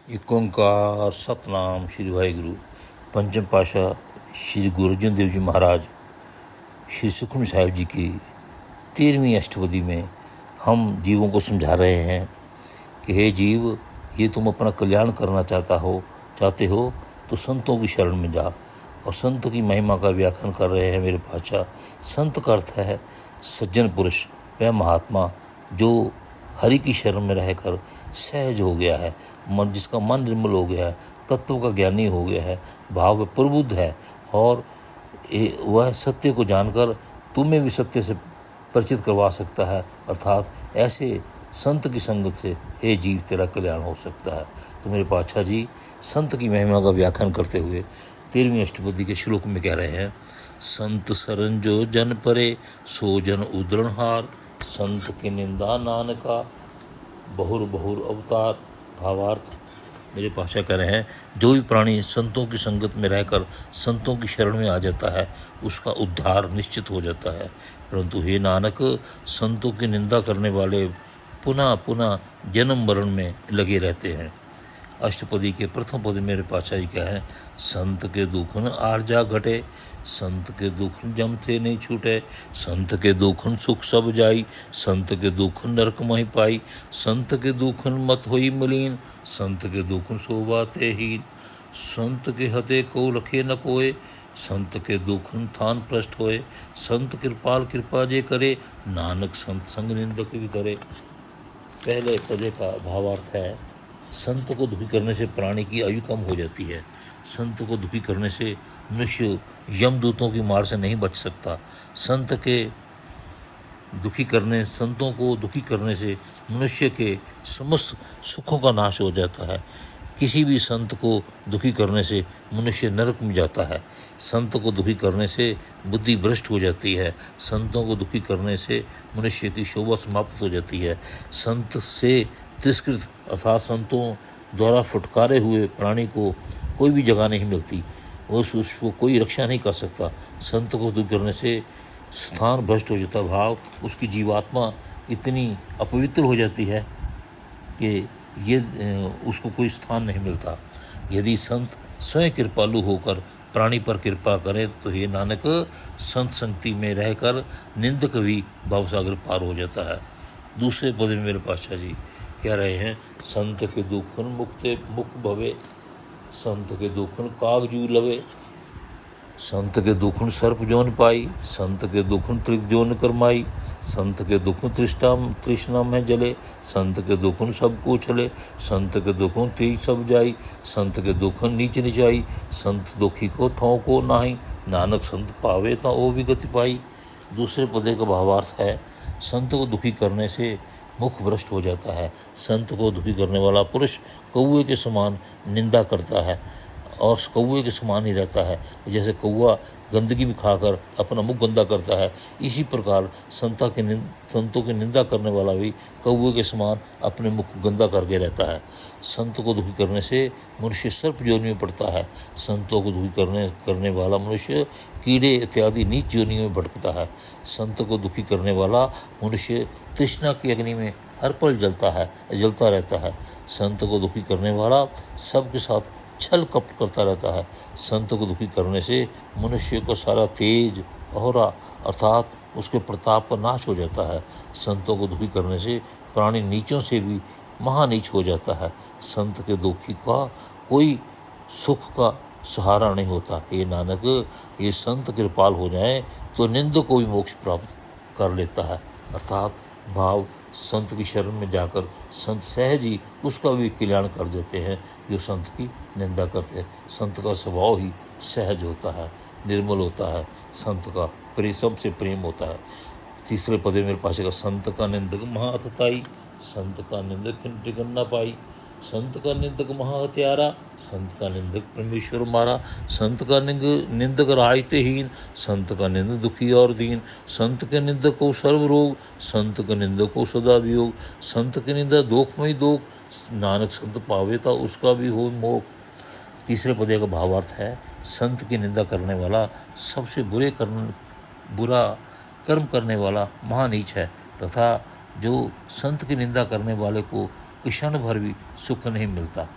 एक ओंकार सतनाम श्री वाहिगुरु। पंचम पाशाह श्री गुरु अर्जन देव जी महाराज श्री सुखमनी साहिब जी की 13वीं अष्टपदी में हम जीवों को समझा रहे हैं कि हे जीव, ये तुम अपना कल्याण करना चाहते हो तो संतों की शरण में जा। और संत की महिमा का व्याख्यान कर रहे हैं मेरे पातशाह। संत का अर्थ है सज्जन पुरुष, वह महात्मा जो हरि की शरण में रहकर सहज हो गया है, जिसका मन निर्मल हो गया है, तत्व का ज्ञानी हो गया है, भाव प्रबुद्ध है और वह सत्य को जानकर तुम्हें भी सत्य से परिचित करवा सकता है। अर्थात ऐसे संत की संगत से हे जीव तेरा कल्याण हो सकता है। तो मेरे पातशाह जी संत की महिमा का व्याख्यान करते हुए 13वीं अष्टपदी के श्लोक में कह रहे हैं, संत शरण जो जन परे सो जन उदरणहार, संत की निंदा नानका बहुर बहुर अवतार। भावार्थ मेरे पातशाह कह रहे हैं, जो भी प्राणी संतों की संगत में रहकर संतों की शरण में आ जाता है उसका उद्धार निश्चित हो जाता है। परंतु हे नानक, संतों की निंदा करने वाले पुनः पुनः जन्म मरण में लगे रहते हैं। अष्टपदी के प्रथम पद मेरे पातशाह जी क्या है, संत के दुखन आर्जा घटे, संत के दुखन जमते नहीं छूटे, संत के दुखन सुख सब जाई, संत के दुखन नरक मही पाई, संत के दुखन मत होई मलीन, संत के दुखन शोभा ते हीन, संत के हते को रखे न कोय, संत के दुखन थान प्रष्ट होए, संत कृपाल कृपा जे करे, नानक संत संग निंदक भी करे। पहले पदे का भावार्थ है, संत को दुखी करने से प्राणी की आयु कम हो जाती है। संत को दुखी करने से मनुष्य यमदूतों की मार से नहीं बच सकता। संतों को दुखी करने से मनुष्य के समस्त सुखों का नाश हो जाता है। किसी भी संत को दुखी करने से मनुष्य नरक में जाता है। संत को दुखी करने से बुद्धि भ्रष्ट हो जाती है। संतों को दुखी करने से मनुष्य की शोभा समाप्त हो जाती है। संत से तिरस्कृत अर्थात संतों द्वारा फुटकारे हुए प्राणी को कोई भी जगह नहीं मिलती, उसको कोई रक्षा नहीं कर सकता। संत को दुखी करने से स्थान भ्रष्ट हो जाता, भाव उसकी जीवात्मा इतनी अपवित्र हो जाती है कि ये उसको कोई स्थान नहीं मिलता। यदि संत स्वयं कृपालु होकर प्राणी पर कृपा करें तो हे नानक, संत संगति में रहकर निंदक भी भवसागर पार हो जाता है। दूसरे पद में मेरे पातशाह जी कह रहे हैं, संत के दुखन मुक्ते मुख भवे, संत के दुखन कागजू लवे, संत के दुखन सर्प जोन पाई, संत के दुखन त्रिक जोन करमाई, संत के दुखन तृष्णा में जले, संत के दुखन सबको चले, संत के दुखन तेज सब जाई, संत के दुखन नीच निचाई, संत दुखी को थौ को नाही, नानक संत पावे ता ओ भी गति पाई। दूसरे पदे का भावार्थ है, संत को दुखी करने से मुख भ्रष्ट हो जाता है। संत को दुखी करने वाला पुरुष कौवे के समान निंदा करता है और कौवे के समान ही रहता है। जैसे कौवा गंदगी में खाकर अपना मुख गंदा करता है, इसी प्रकार संतों की निंदा करने वाला भी कौवे के समान अपने मुख को गंदा करके रहता है। संत को दुखी करने से मनुष्य सर्प योनि में पड़ता है। संतों को दुखी करने वाला मनुष्य कीड़े इत्यादि नीच योनि में भटकता है। संत को दुखी करने वाला मनुष्य तृष्णा की अग्नि में हर पल जलता रहता है। संत को दुखी करने वाला सबके साथ छल कपट करता रहता है। संत को दुखी करने से मनुष्य को सारा तेज औरा अर्थात उसके प्रताप का नाश हो जाता है। संतों को दुखी करने से प्राणी नीचों से भी महानीच हो जाता है। संत के दुखी का कोई सुख का सहारा नहीं होता। ये नानक, ये संत कृपाल हो जाए तो निंदक को भी मोक्ष प्राप्त कर लेता है। अर्थात भाव संत की शरण में जाकर संत सहज ही उसका भी कल्याण कर देते हैं जो संत की निंदा करते हैं। संत का स्वभाव ही सहज होता है, निर्मल होता है, संत का सबसे प्रेम होता है। तीसरे पदे मेरे पास का, संत का निंदक महाअतताई, संत का निंदक टिकन न पाई, संत का निंदक महाहत्यारा, संत का निंदक परमेश्वर मारा, संत का निंदक राजते हीन, संत का निंदक दुखी और दीन, संत के निंदक को सर्व रोग, संत के निंदक को सदा वियोग, संत की निंदा दोखमय दोख, नानक संत पावे ता उसका भी हो मोख। तीसरे पदे का भावार्थ है, संत की निंदा करने वाला सबसे बुरा कर्म करने वाला महानीच है तथा जो संत की निंदा करने वाले को क्षण भर भी सुख नहीं मिलता।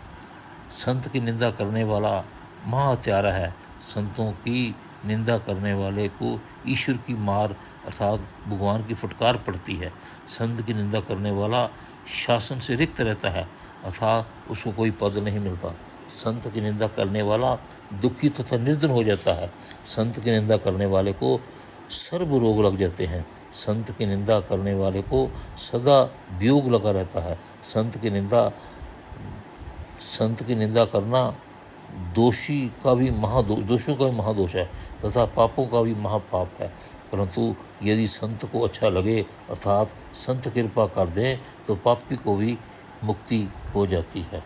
संत की निंदा करने वाला महाहत्यारा है। संतों की निंदा करने वाले को ईश्वर की मार अर्थात भगवान की फटकार पड़ती है। संत की निंदा करने वाला शासन से रिक्त रहता है अर्थात उसको कोई पद नहीं मिलता। संत की निंदा करने वाला दुखी तथा निर्धन हो जाता है। संत की निंदा करने वाले को सर्व रोग लग जाते हैं। संत की निंदा करने वाले को सदा वियोग लगा रहता है। संत की निंदा करना दोषियों का भी महादोष है तथा पापों का भी महापाप है। परंतु यदि संत को अच्छा लगे अर्थात संत कृपा कर दें तो पापी को भी मुक्ति हो जाती है।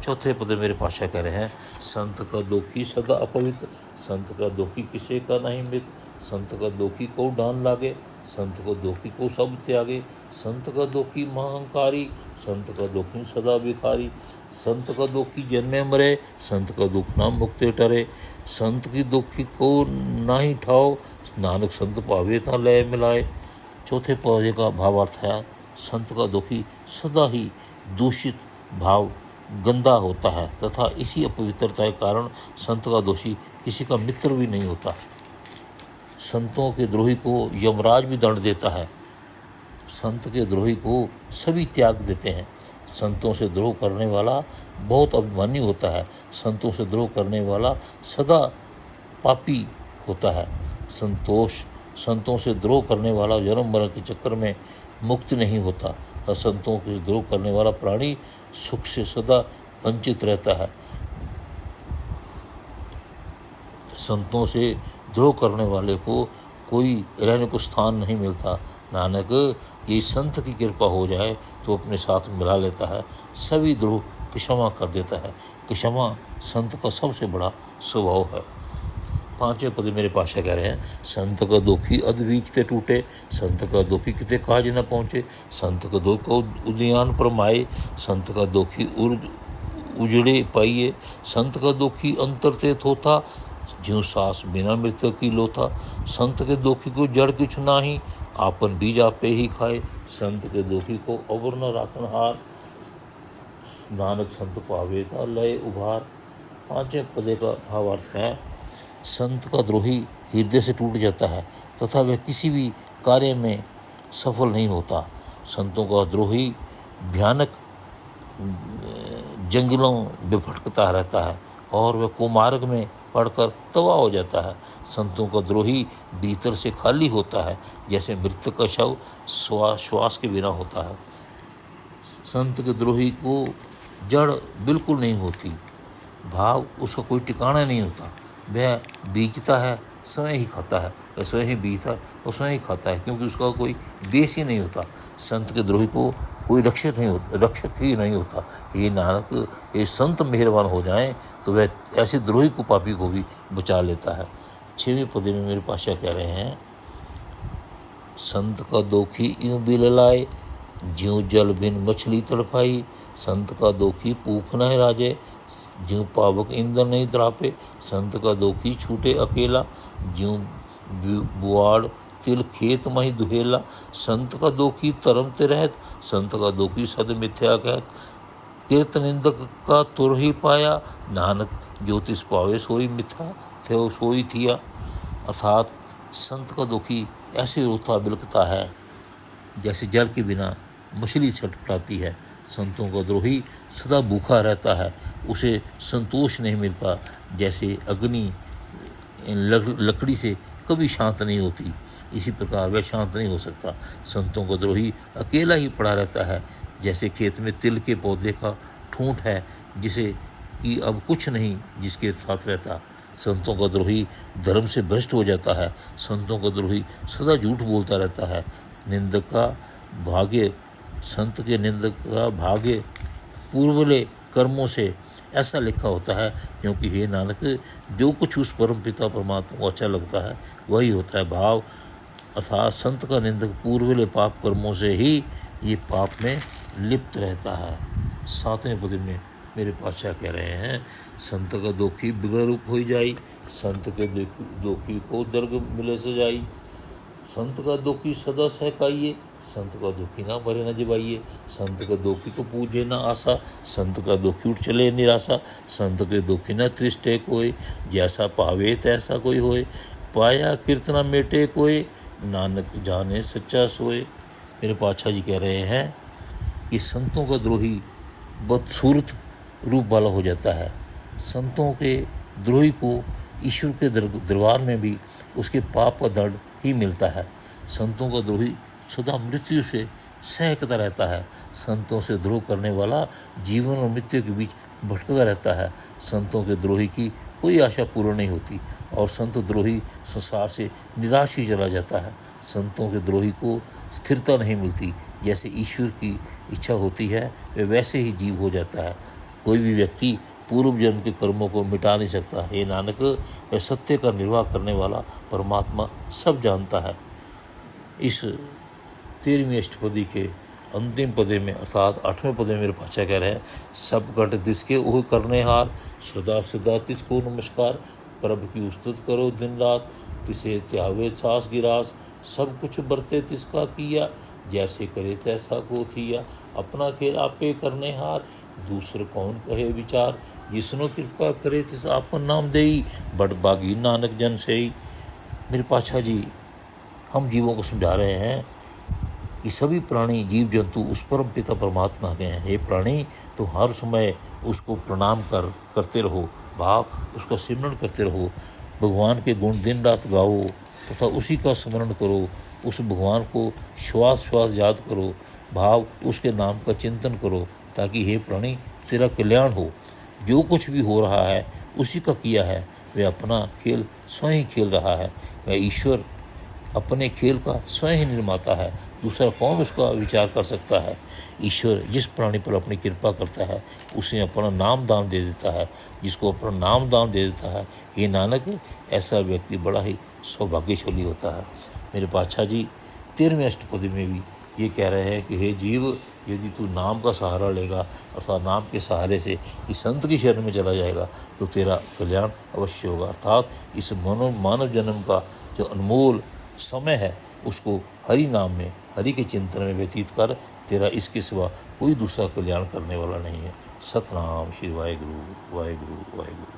चौथे पद मेरे पाशा कह रहे हैं, संत का दोखी सदा अपवित्र, संत का दोखी किसे का नहीं मित्र, संत का दोखी को डान लागे, संत को दोखी को सब त्यागे, संत का दोखी महाअहंकारी, संत का दोखी सदा भिखारी, संत का दोखी जन्मे मरे, संत का दुख नाम मुक्ति टरे, संत की दोखी को नाही ठाओ, नानक संत पावे ता लय मिलाए। चौथे पौधे का भावार्थ है, संत का दोखी सदा ही दूषित भाव गंदा होता है तथा इसी अपवित्रता के कारण संत का दोषी किसी का मित्र भी नहीं होता। संतों के द्रोही को यमराज भी दंड देता है। संत के द्रोही को सभी त्याग देते हैं। संतों से द्रोह करने वाला बहुत अभिमानी होता है। संतों से द्रोह करने वाला सदा पापी होता है। संतों से द्रोह करने वाला जन्म मरण के चक्कर में मुक्त नहीं होता और संतों के द्रोह करने वाला प्राणी सुख से सदा वंचित रहता है। संतों से द्रोह करने वाले को कोई रहने को स्थान नहीं मिलता। नानक ये संत की कृपा हो जाए तो अपने साथ मिला लेता है, सभी द्रोह क्षमा कर देता है। क्षमा संत का सबसे बड़ा स्वभाव है। पांचवें पद मेरे पाशा कह रहे हैं, संत का दोखी अधबीज ते टूटे, संत का दोखी किते काज न पहुँचे, संत का दोख उद्यान पर माए, संत का दोखी उजड़े पाइए, संत का दोखी अंतर ते थोथा, ज्यों सास बिना मृतक की लोथा, संत के दोखी को जड़ किछु नाही, आपन बीज आपे ही खाए, संत के दोखी को अवर न राखन हार, नानक संत पावे ता लय उभार। पांचवें पदे का भावार्थ है, संत का द्रोही हृदय से टूट जाता है तथा वह किसी भी कार्य में सफल नहीं होता। संतों का द्रोही भयानक जंगलों में भटकता रहता है और वह कुमार्ग में पड़कर तबाह हो जाता है। संतों का द्रोही भीतर से खाली होता है, जैसे मृतक का शव श्वास के बिना होता है। संत के द्रोही को जड़ बिल्कुल नहीं होती, भाव उसका कोई ठिकाना नहीं होता। वह बीजता है, स्वयं ही खाता है, वह स्वयं ही बीजता है और स्वयं ही खाता है, क्योंकि उसका कोई बेस ही नहीं होता। संत के द्रोही को कोई रक्षक ही नहीं होता। ये नानक ये संत मेहरबान हो जाएं तो वह ऐसे द्रोही को पापी को भी बचा लेता है। छवें पदे में मेरे पाशा कह रहे हैं, संत का दोखी यूं बिललाए, ज्यों जल बिन मछली तड़पाई, संत का दोखी पूफ न राजे, ज्यों पावक ईंधन नहीं तरापे, संत का दोखी छूटे अकेला, ज्यों बुआड़ तिल खेत मही दुहेला, संत का दोखी तरम ते रहत, संत का दोखी सद मिथ्या कहत, कीर्त निंदक का तुर ही पाया, नानक ज्योतिष पावे सोई मिथ्या थे सोई थिया। अर्थात संत का दोखी ऐसे रोता बिलकता है जैसे जल के बिना मछली छटपटाती है। संतों का द्रोही सदा भूखा रहता है, उसे संतोष नहीं मिलता, जैसे अग्नि लकड़ी से कभी शांत नहीं होती, इसी प्रकार वह शांत नहीं हो सकता। संतों का द्रोही अकेला ही पड़ा रहता है, जैसे खेत में तिल के पौधे का ठूंठ है जिसे कि अब कुछ नहीं जिसके साथ रहता। संतों का द्रोही धर्म से भ्रष्ट हो जाता है। संतों का द्रोही सदा झूठ बोलता रहता है। निंदक का भाग्य संत के निंदक का भाग्य पूर्वले कर्मों से ऐसा लिखा होता है, क्योंकि हे नानक जो कुछ उस परम पिता परमात्मा को अच्छा लगता है वही होता है। भाव अर्थात संत का निंदक पूर्वले पाप कर्मों से ही ये पाप में लिप्त रहता है। सातवें पद में मेरे पातशाह कह रहे हैं, संत का दोखी बिगड़ रूप हो जाई, संत के दोखी को दर्ग मिले सजाई, संत का दोखी सदा सहकाइए, संत का दुखी ना मरे न जबाइए, संत के दुखी को पूजे न आशा, संत का दुखी उठ चले निराशा, संत के दुखी न तृष्टे कोई, जैसा पावे तैसा कोई होए, पाया कीर्तना मेटे कोई, नानक जाने सच्चा सोए। मेरे पातशाह जी कह रहे हैं कि संतों का द्रोही बदसूरत रूप वाला हो जाता है। संतों के द्रोही को ईश्वर के दरबार में भी उसके पाप का दंड ही मिलता है। संतों का द्रोही सदा मृत्यु से सहकता रहता है। संतों से द्रोह करने वाला जीवन और मृत्यु के बीच भटकता रहता है। संतों के द्रोही की कोई आशा पूर्ण नहीं होती और संत द्रोही संसार से निराश ही चला जाता है। संतों के द्रोही को स्थिरता नहीं मिलती, जैसे ईश्वर की इच्छा होती है वे वैसे ही जीव हो जाता है। कोई भी व्यक्ति पूर्व जन्म के कर्मों को मिटा नहीं सकता। हे नानक, वह सत्य का निर्वाह करने वाला परमात्मा सब जानता है। इस 13वीं अष्टपदी के अंतिम पदे में अर्थात 8वें पदे में मेरे पातशाह कह रहे हैं, सब घट दिसके ओह करने हार, सदा सदा तिसको नमस्कार, प्रभु की उस्तुत करो दिन रात, तिसे त्यावे सास गिरास, सब कुछ बरते तिसका किया, जैसे करे तैसा को थिया, अपना खेल आपे करने हार, दूसर कौन कहे विचार, जिसनो कृपा करे तिस आपन नाम देई, बड़ बागी नानक जन से ही। मेरे पातशाह जी हम जीवों को समझा रहे हैं कि सभी प्राणी जीव जंतु उस परम पिता परमात्मा के हैं। हे प्राणी, तो हर समय उसको प्रणाम करते रहो, भाव उसका सिमरण करते रहो, भगवान के गुण दिन रात गाओ तथा उसी का स्मरण करो, उस भगवान को श्वास श्वास याद करो, भाव उसके नाम का चिंतन करो, ताकि हे प्राणी तेरा कल्याण हो। जो कुछ भी हो रहा है उसी का किया है, वह अपना खेल स्वयं खेल रहा है। वह ईश्वर अपने खेल का स्वयं ही निर्माता है, दूसरा कौन उसका विचार कर सकता है। ईश्वर जिस प्राणी पर अपनी कृपा करता है उसे अपना नाम दान दे देता है, जिसको अपना नाम दान दे देता है, ये नानक, ऐसा व्यक्ति बड़ा ही सौभाग्यशाली होता है। मेरे पातशाह जी 13वीं अष्टपदी में भी ये कह रहे हैं कि हे जीव, यदि तू नाम का सहारा लेगा अर्थात नाम के सहारे से इस संत की शरण में चला जाएगा तो तेरा कल्याण अवश्य होगा। अर्थात इस मानव जन्म का जो अनमोल समय है उसको हरि नाम में, हरि के चिंतन में व्यतीत कर, तेरा इसके सिवा कोई दूसरा कल्याण करने वाला नहीं है। सतनाम श्री वाहेगुरु वाहेगुरु वाहेगुरु।